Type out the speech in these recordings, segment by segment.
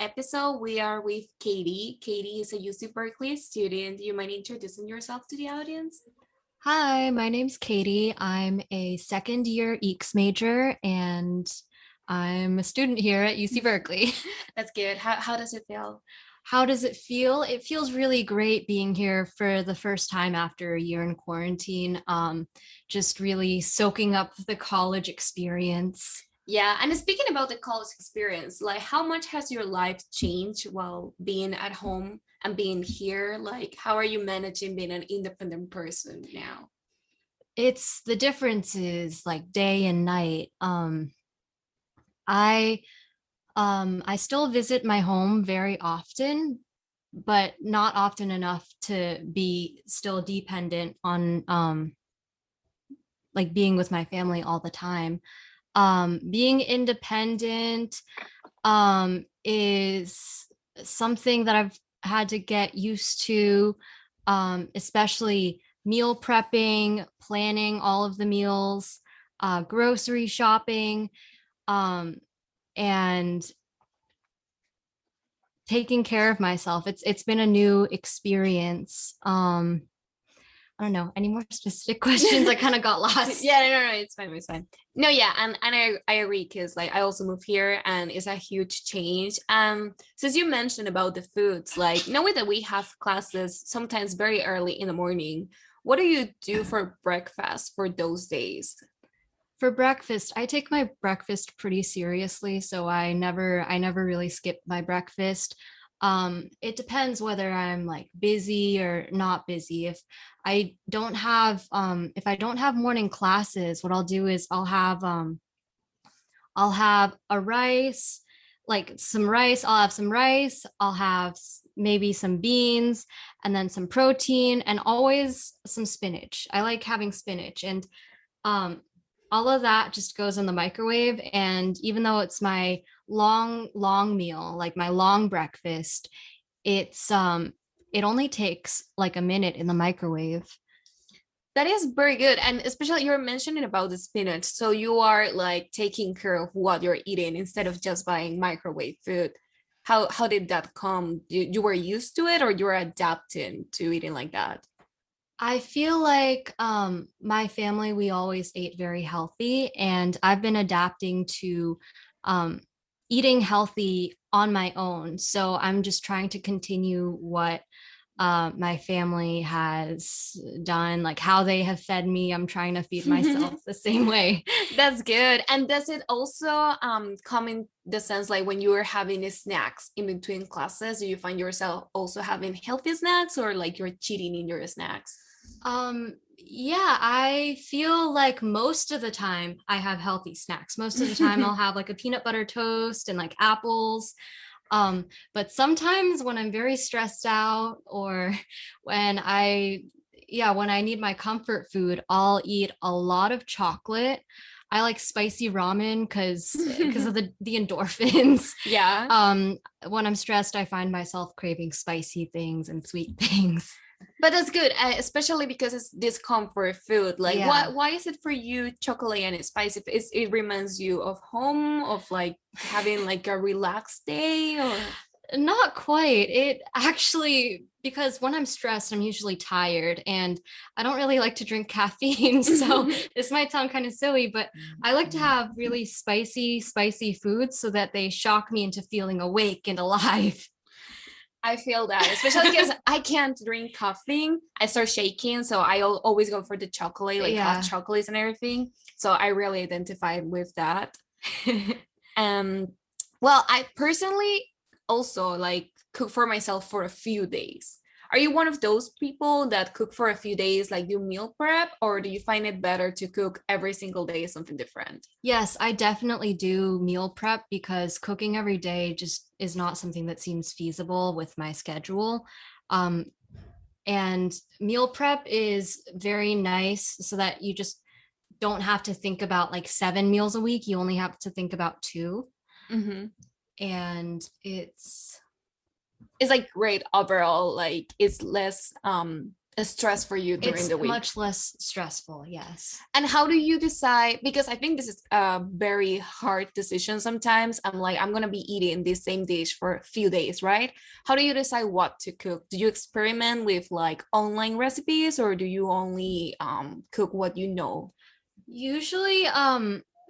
episode, we are with Katie. Katie is a UC Berkeley student. Do you mind introducing yourself to the audience? Hi, my name's Katie. I'm a second year EECS major and I'm a student here at UC Berkeley. That's good. How does it feel? How does it feel? It feels really great being here for the first time after a year in quarantine. Just really soaking up the college experience. Yeah, and speaking about the college experience, like how much has your life changed while being at home and being here? Like, how are you managing being an independent person now? It's the difference is like day and night. I I still visit my home very often, but not often enough to be still dependent on like being with my family all the time. Being independent is something that I've had to get used to, especially meal prepping, planning all of the meals, grocery shopping, um, and taking care of myself. It's been a new experience. I don't know. Any more specific questions? I kind of got lost. Yeah, no, it's fine, it's fine. No, yeah, and I agree because like I also moved here and it's a huge change. Since you mentioned about the foods, like knowing that we have classes sometimes very early in the morning, what do you do for breakfast for those days? For breakfast, I take my breakfast pretty seriously, so I never really skip my breakfast. It depends whether I'm like busy or not busy. If I don't have morning classes, what I'll do is I'll have a rice, like some rice. I'll have some rice. I'll have maybe some beans and then some protein and always some spinach. I like having spinach and um, all of that just goes in the microwave. And even though it's my long meal, like my long breakfast, it only takes like a minute in the microwave. That is very good. And especially you're mentioning about the spinach. So you are like taking care of what you're eating instead of just buying microwave food. How did that come? You were used to it or you were adapting to eating like that? I feel like my family, we always ate very healthy, and I've been adapting to um, eating healthy on my own. So I'm just trying to continue what my family has done, like how they have fed me. I'm trying to feed myself the same way. That's good. And does it also come in the sense like when you are having snacks in between classes, do you find yourself also having healthy snacks or like you're cheating in your snacks? Yeah, I feel like most of the time I have healthy snacks. Most of the time I'll have like a peanut butter toast and like apples. But sometimes when I'm very stressed out or when when I need my comfort food, I'll eat a lot of chocolate. I like spicy ramen because of the endorphins. Yeah. When I'm stressed, I find myself craving spicy things and sweet things. But that's good, especially because it's this comfort food. Like, Yeah. why is it for you chocolate and it's spicy? It reminds you of home, of like having like a relaxed day, or Not quite. It actually, because when I'm stressed, I'm usually tired and I don't really like to drink caffeine. So this might sound kind of silly, but I like to have really spicy foods so that they shock me into feeling awake and alive. I feel that, especially because I can't drink coffee. I start shaking, so I always go for the chocolate, like hot Yeah. chocolates and everything. So I really identify with that. um, well, I personally also like cook for myself for a few days. Are you one of those people that cook for a few days, like do meal prep, or do you find it better to cook every single day something different? Yes, I definitely do meal prep because cooking every day just is not something that seems feasible with my schedule. Um, and meal prep is very nice so that you just don't have to think about like 7 meals a week. You only have to think about two. Mm-hmm. And it's It's like great overall. Like it's less a stress for you during It's the week. much less stressful, yes. And how do you decide? Because I think this is a very hard decision sometimes. I'm like, I'm going to be eating this same dish for a few days, right? How do you decide what to cook? Do you experiment with like online recipes, or do you only cook what you know? Usually,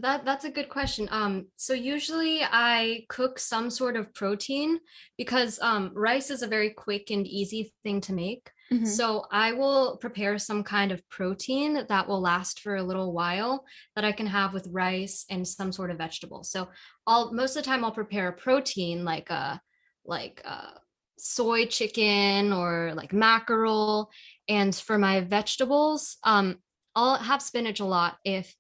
that's a good question. So usually I cook some sort of protein because rice is a very quick and easy thing to make. Mhm. So I will prepare some kind of protein that will last for a little while that I can have with rice and some sort of vegetable. So I'll most of the time I'll prepare a protein like soy chicken or like mackerel. And for my vegetables, I'll have spinach a lot if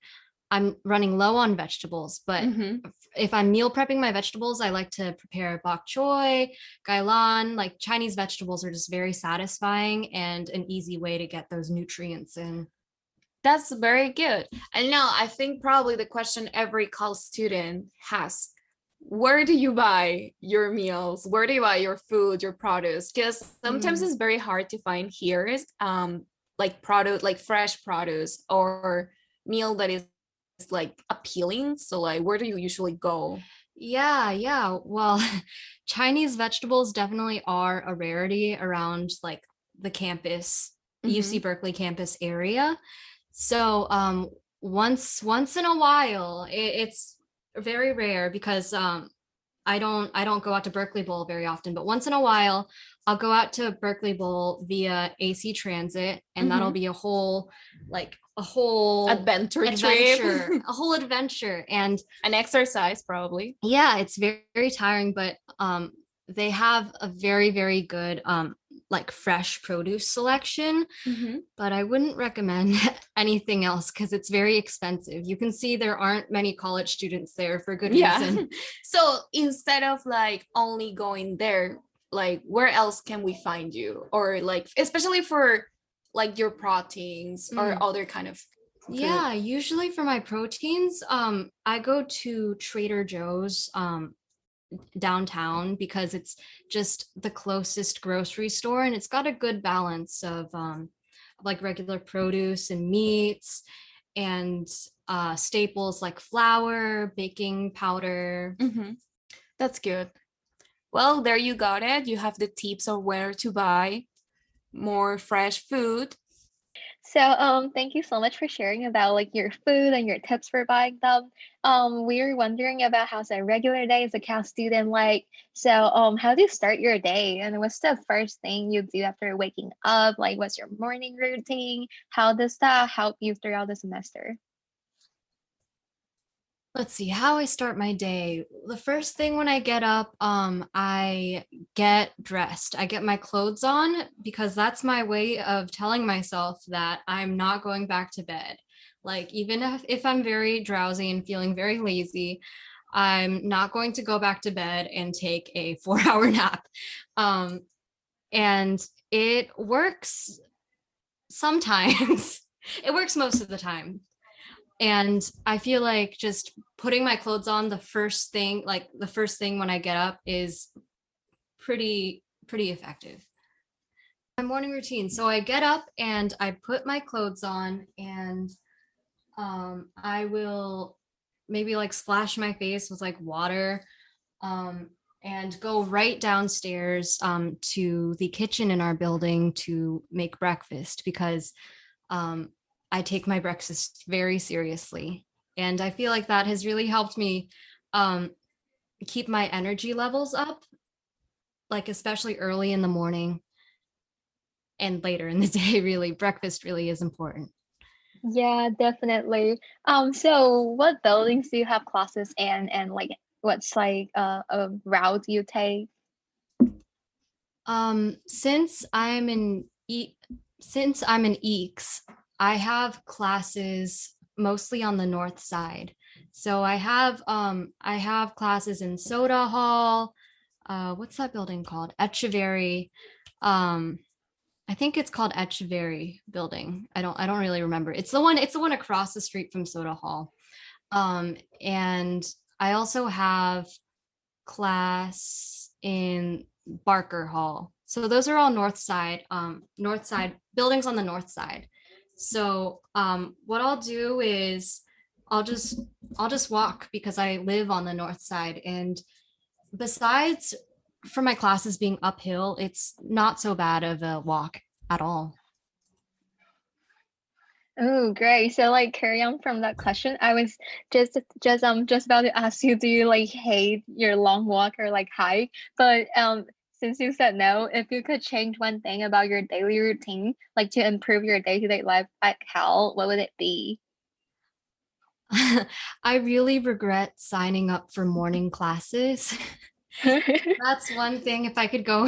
I'm running low on vegetables, but Mhm. if I'm meal prepping my vegetables, I like to prepare bok choy, gailan, like Chinese vegetables are just very satisfying and an easy way to get those nutrients in. That's very good. And now I think probably the question every college student has: where do you buy your meals? Where do you buy your food, your produce? Because sometimes it's very hard to find here, like produce, like fresh produce or meal that is like appealing. So like, where do you usually go? Yeah. Well, Chinese vegetables definitely are a rarity around like the campus, UC Mhm. Berkeley campus area. So once in a while, it's very rare because I don't go out to Berkeley Bowl very often, but once in a while I'll go out to Berkeley Bowl via AC Transit, and that'll Mhm. be a whole Adventure trip, adventure, a whole adventure. And an exercise probably. yeah, it's very, very tiring, but they have a very, very good like fresh produce selection, Mhm. but I wouldn't recommend anything else because it's very expensive. You can see there aren't many college students there for good Yeah. reason. So instead of like only going there, like where else can we find you? Or like especially for like your proteins or Mm. other kind of food. Yeah, usually for my proteins, I go to Trader Joe's downtown because it's just the closest grocery store and it's got a good balance of like regular produce and meats and staples like flour, baking powder. Mhm. That's good. Well, there you got it. You have the tips of where to buy more fresh food. So, thank you so much for sharing about like your food and your tips for buying them. We were wondering about how's a regular day as a Cal student like. So, how do you start your day, and what's the first thing you do after waking up? Like, what's your morning routine? How does that help you throughout the semester? Let's see how I start my day. The first thing when I get up, I get dressed. I get my clothes on because that's my way of telling myself that I'm not going back to bed. Like even if I'm very drowsy and feeling very lazy, I'm not going to go back to bed and take a 4 hour nap. Um, and it works sometimes. It works most of the time. And I feel like just putting my clothes on the first thing when I get up is pretty effective. My morning routine. So I get up and I put my clothes on, and I will maybe like splash my face with like water, um, and go right downstairs to the kitchen in our building to make breakfast because um, I take my breakfast very seriously. And I feel like that has really helped me um, keep my energy levels up, like especially early in the morning and later in the day. Really, breakfast really is important. Yeah, definitely. So what buildings do you have classes in, and like what's like a route you take? Since I'm in EECS, I have classes mostly on the north side. So I have classes in Soda Hall. What's that building called? Echeverry. Um, I think it's called Echeverry Building. I don't really remember. It's the one across the street from Soda Hall. And I also have class in Barker Hall. So those are all north side buildings on the north side. So what I'll do is I'll just I'll just walk because I live on the north side. And besides for my classes being uphill, it's not so bad of a walk at all. Oh, great. So like carry on from that question. I was just about to ask you, do you like hate your long walk or like hike? But since you said no, if you could change one thing about your daily routine, like to improve your day-to-day life at Cal, what would it be? I really regret signing up for morning classes. That's one thing. If I could go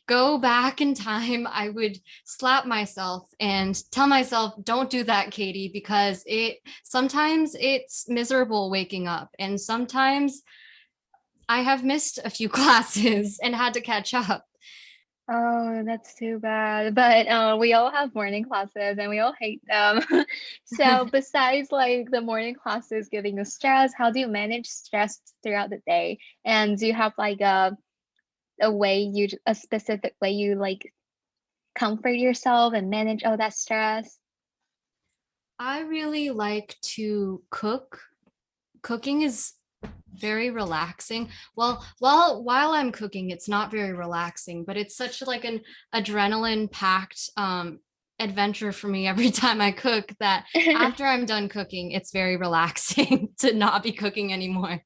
go back in time, I would slap myself and tell myself, don't do that, Katie, because it sometimes it's miserable waking up. And sometimes I have missed a few classes and had to catch up. Oh, that's too bad. But we all have morning classes and we all hate them. So besides like the morning classes giving you stress, how do you manage stress throughout the day? And do you have like a specific way you like comfort yourself and manage all that stress? I really like to cook. Cooking is very relaxing. Well, while I'm cooking, it's not very relaxing, but it's such like an adrenaline packed adventure for me every time I cook that after I'm done cooking, it's very relaxing to not be cooking anymore.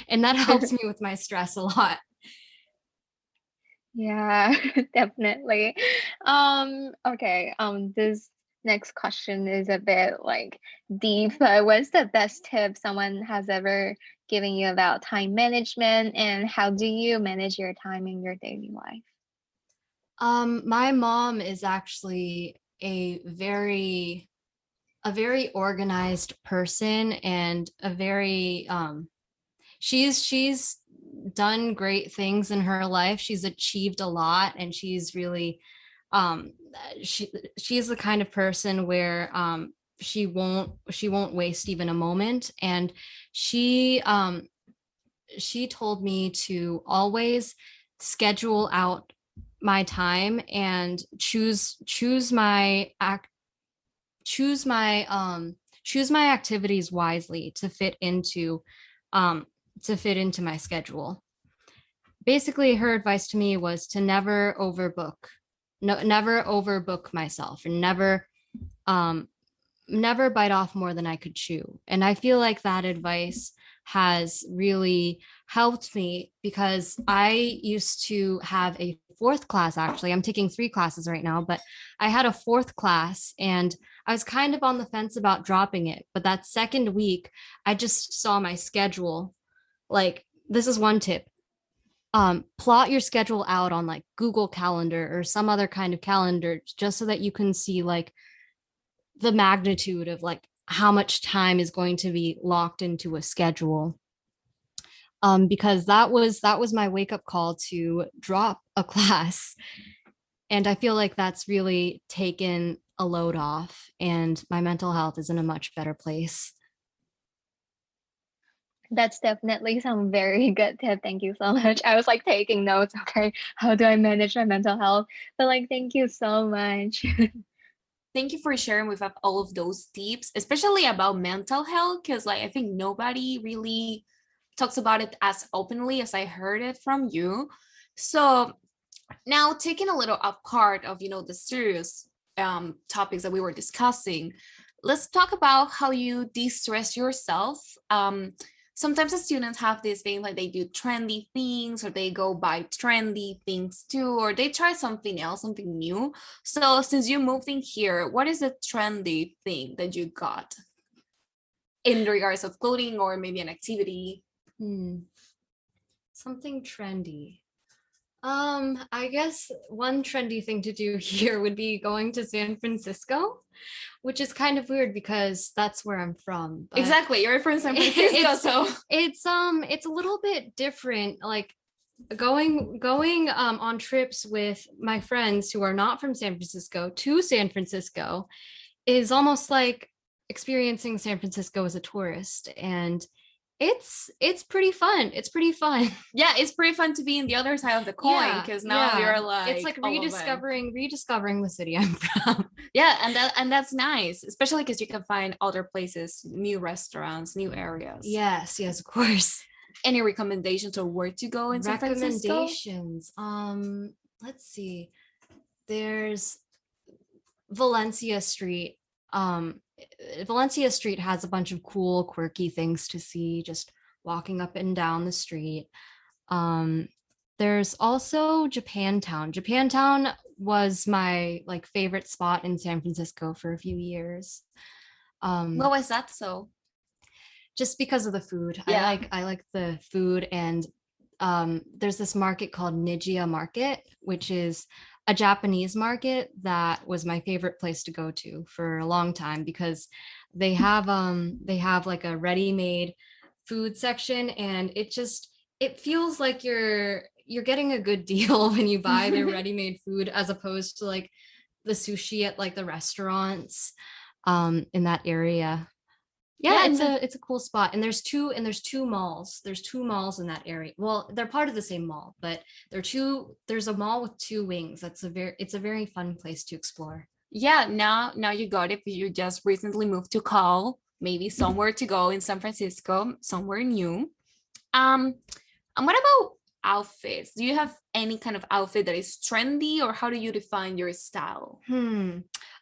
And that helps me with my stress a lot. Yeah, definitely. Okay, this next question is a bit like deep, but what's the best tip someone has ever given you about time management, and how do you manage your time in your daily life? My mom is actually a very organized person and a very she's done great things in her life. She's achieved a lot and she's really um she's the kind of person where she won't waste even a moment. And she she told me to always schedule out my time and choose my choose my activities wisely um to fit into my schedule. Basically, her advice to me was to never overbook. No, never overbook myself and um never bite off more than I could chew. And I feel like that advice has really helped me because I used to have a fourth class. Actually, I'm taking three classes right now, but I had a fourth class and I was kind of on the fence about dropping it. But that second week, I just saw my schedule. Like, this is one tip. Plot your schedule out on like Google Calendar or some other kind of calendar just so that you can see like the magnitude of like how much time is going to be locked into a schedule. Because that was my wake up call to drop a class. And I feel like that's really taken a load off and my mental health is in a much better place. That's definitely some very good tip. Thank you so much. I was like taking notes. Okay, how do I manage my mental health? But like, thank you so much. Thank you for sharing with us all of those tips, especially about mental health, because like I think nobody really talks about it as openly as I heard it from you. So now taking a little apart of the serious topics that we were discussing, let's talk about how you de-stress yourself. Sometimes the students have this thing like they do trendy things or they go buy trendy things too, or they try something else, something new. So since you moved in here, what is the trendy thing that you got in regards of clothing or maybe an activity? Something trendy. I guess one trendy thing to do here would be going to San Francisco, which is kind of weird because that's where I'm from. Exactly, you're from San Francisco, so it's a little bit different. Like going on trips with my friends who are not from San Francisco to San Francisco is almost like experiencing San Francisco as a tourist. And It's pretty fun. It's pretty fun. Yeah, it's pretty fun to be in the other side of the coin because now you're like it's like all of it. rediscovering the city I'm from. Yeah, and that's nice, especially because you can find other places, new restaurants, new areas. Yes, of course. Any recommendations or where to go in San Francisco? Recommendations. Let's see. There's Valencia Street. Valencia Street has a bunch of cool, quirky things to see just walking up and down the street. There's also Japantown. Japantown was my like favorite spot in San Francisco for a few years. What was that so? Just because of the food. Yeah. I like the food, and there's this market called Nijiya Market, which is a Japanese market that was my favorite place to go to for a long time because they have like a ready-made food section, and it feels like you're getting a good deal when you buy their ready-made food as opposed to like the sushi at like the restaurants in that area. Yeah, it's a cool spot. And there's two malls. There's two malls in that area. Well, they're part of the same mall, but there's a mall with two wings. It's a very fun place to explore. Yeah, now you got it. You just recently moved to Cal, maybe somewhere to go in San Francisco, somewhere new. And what about outfits? Do you have any kind of outfit that is trendy, or how do you define your style?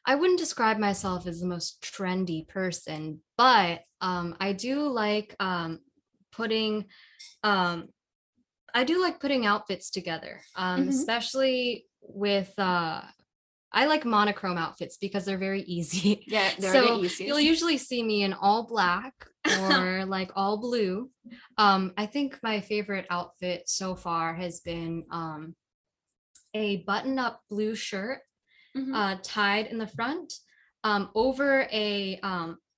I wouldn't describe myself as the most trendy person, but I do like putting outfits together, especially with I like monochrome outfits because they're very easy. Yeah, they're so the easiest. You'll usually see me in all black or like all blue. I think my favorite outfit so far has been a button-up blue shirt tied in the front over a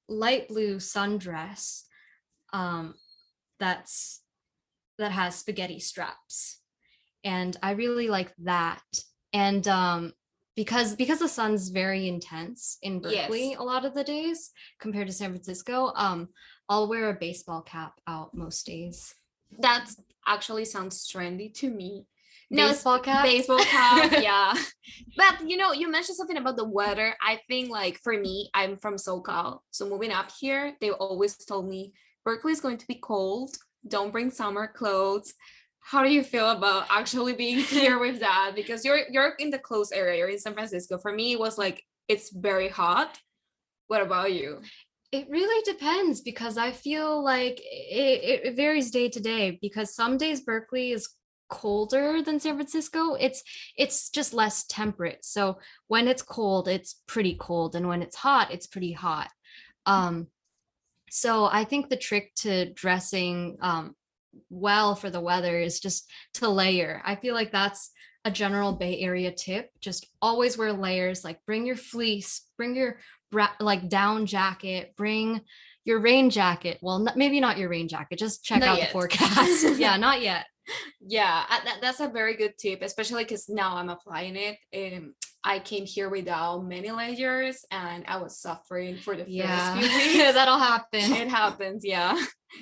light blue sundress that has spaghetti straps, and I really like that. And because the sun's very intense in Berkeley a lot of the days compared to San Francisco, I'll wear a baseball cap out most days. That actually sounds trendy to me. Baseball cap, yeah. But you mentioned something about the weather. I think like for me, I'm from SoCal, so moving up here, they always told me Berkeley is going to be cold, don't bring summer clothes. How do you feel about actually being here with that? Because you're in the close area, you're in San Francisco. For me, it was like it's very hot. What about you? It really depends, because I feel like it varies day to day, because some days Berkeley is colder than San Francisco. It's just less temperate. So when it's cold, it's pretty cold, and when it's hot, it's pretty hot. So I think the trick to dressing well for the weather is just to layer. I feel like that's a general Bay Area tip. Just always wear layers. Like bring your fleece, bring your like down jacket, bring your rain jacket. Well, maybe not your rain jacket. Just check out the forecast. Yeah, not yet. Yeah, that's a very good tip, especially because now I'm applying it. I came here without many layers, and I was suffering for the first few weeks. Yeah, that'll happen. It happens, yeah.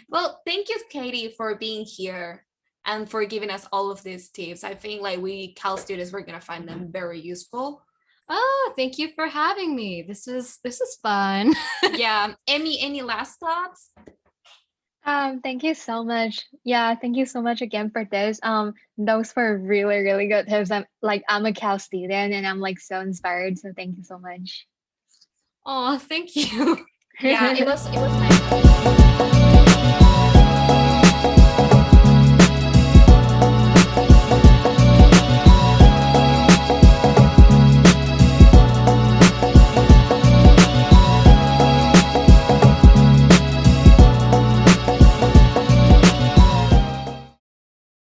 Well, thank you, Katie, for being here and for giving us all of these tips. I think like we Cal students, we're gonna find them very useful. Oh, thank you for having me. This is fun. Yeah. Any last thoughts? Thank you so much. Yeah, thank you so much again for this. Those were really, really good tips. I'm a Cal student, and I'm like so inspired. So thank you so much. Oh, thank you. Yeah, it was nice.